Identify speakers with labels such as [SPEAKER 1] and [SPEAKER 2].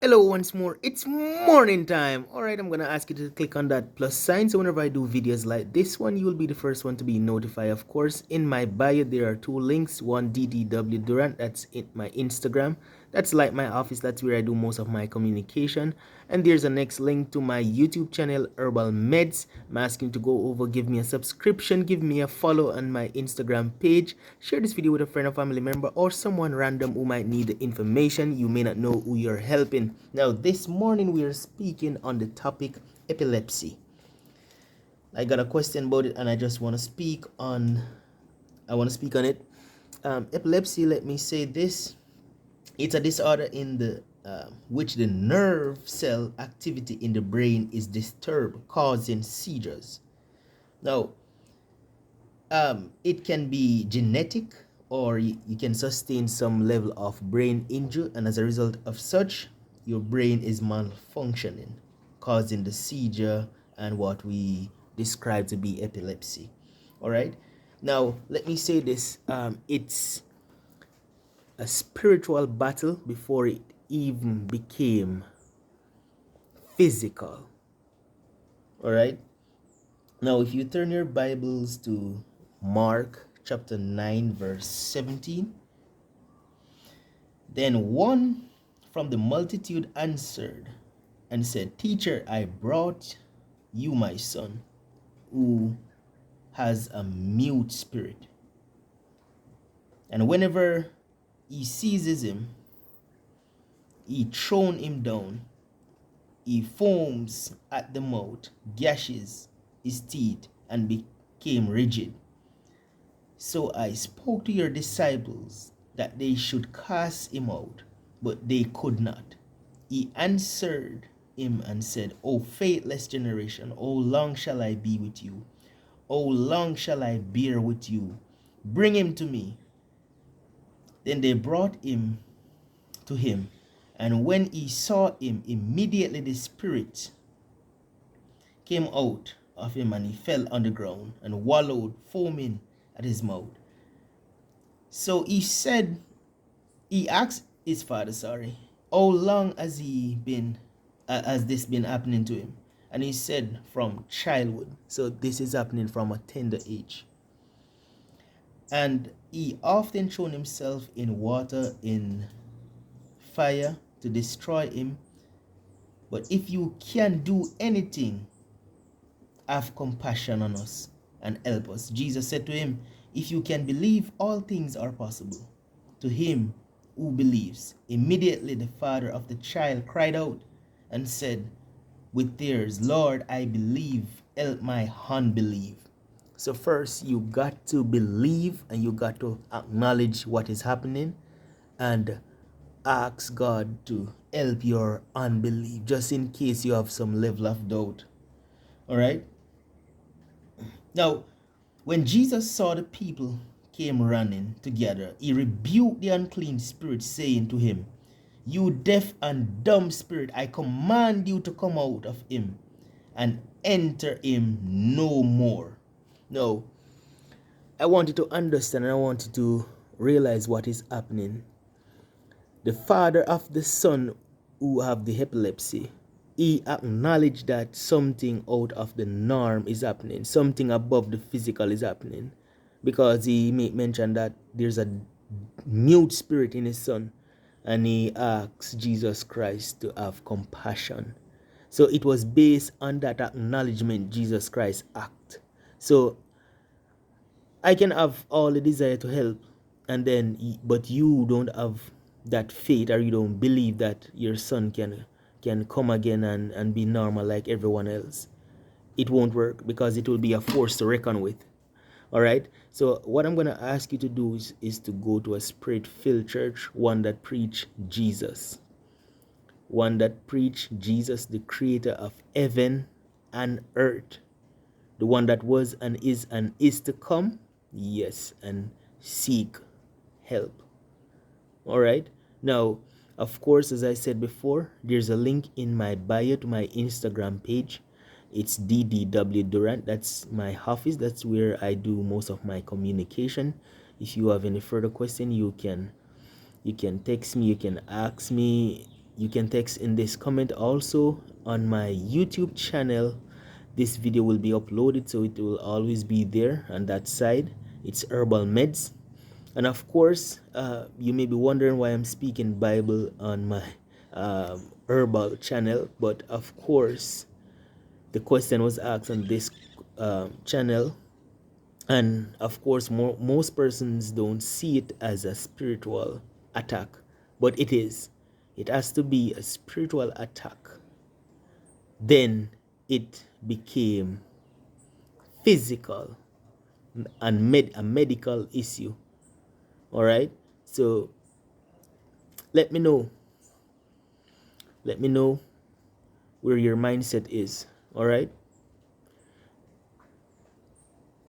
[SPEAKER 1] Hello once more, it's morning time. Alright, I'm gonna ask you to click on that plus sign so whenever I do videos like this one, you will be the first one to be notified. Of course, in my bio there are two links. One, DDW Durant, that's my Instagram. That's like my office, that's where I do most of my communication. And there's a next link to my YouTube channel, Herbal Meds. I'm asking you to go over, give me a subscription, give me a follow on my Instagram page. Share this video with a friend or family member or someone random who might need the information. You may not know who you're helping. Now, this morning we are speaking on the topic epilepsy. I got a question about it and I just want to speak on it. Epilepsy, let me say this. It's a disorder in the which the nerve cell activity in the brain is disturbed, causing seizures. Now, it can be genetic, or you can sustain some level of brain injury, and as a result of such, your brain is malfunctioning, causing the seizure and what we describe to be epilepsy. All right. Now, let me say this. It's a spiritual battle before it even became physical. All right. Now, if you turn your Bibles to Mark chapter 9, verse 17, then one from the multitude answered and said, "Teacher, I brought you my son, who has a mute spirit. And whenever he seizes him, he thrown him down. He foams at the mouth, gashes his teeth, and became rigid. So I spoke to your disciples that they should cast him out, but they could not." He answered him and said, "O faithless generation, how long shall I be with you? How long shall I bear with you? Bring him to me." Then they brought him to him, and when he saw him, immediately the spirit came out of him, and he fell on the ground and wallowed, foaming at his mouth. So he asked his father, "How long has this been happening to him?" And he said, "From childhood." So this is happening from a tender age. "And he often thrown himself in water, in fire, to destroy him. But if you can do anything, have compassion on us and help us." Jesus said to him, "If you can believe, all things are possible to him who believes." Immediately the father of the child cried out and said with tears, "Lord, I believe, help my unbelief." So first you got to believe, and you got to acknowledge what is happening and ask God to help your unbelief, just in case you have some level of doubt. All right. Now, when Jesus saw the people came running together, he rebuked the unclean spirit, saying to him, "You deaf and dumb spirit, I command you to come out of him and enter him no more." Now, I want you to understand, and I want you to realize what is happening. The father of the son who have the epilepsy, he acknowledged that something out of the norm is happening, something above the physical is happening, because he mentioned that there's a mute spirit in his son, and he asked Jesus Christ to have compassion. So it was based on that acknowledgement Jesus Christ act. So I can have all the desire to help, and then but you don't have that faith, or you don't believe that your son can come again and be normal like everyone else. It won't work, because it will be a force to reckon with. All right. So what I'm going to ask you to do is to go to a spirit-filled church, one that preach Jesus, the creator of heaven and earth, the one that was and is to come. Yes, and seek help. All right. Now, of course, as I said before, there's a link in my bio to my Instagram page. It's DDW Durant. That's my office. That's where I do most of my communication. If you have any further question, you can text me, you can ask me You can text in this comment. Also on my YouTube channel, this video will be uploaded, so it will always be there on that side. It's herbal meds. And of course, you may be wondering why I'm speaking Bible on my herbal channel, but of course the question was asked on this channel, and of course most persons don't see it as a spiritual attack, but it is. It has to be a spiritual attack, then it became physical and a medical issue. All right, so let me know where your mindset is. All right,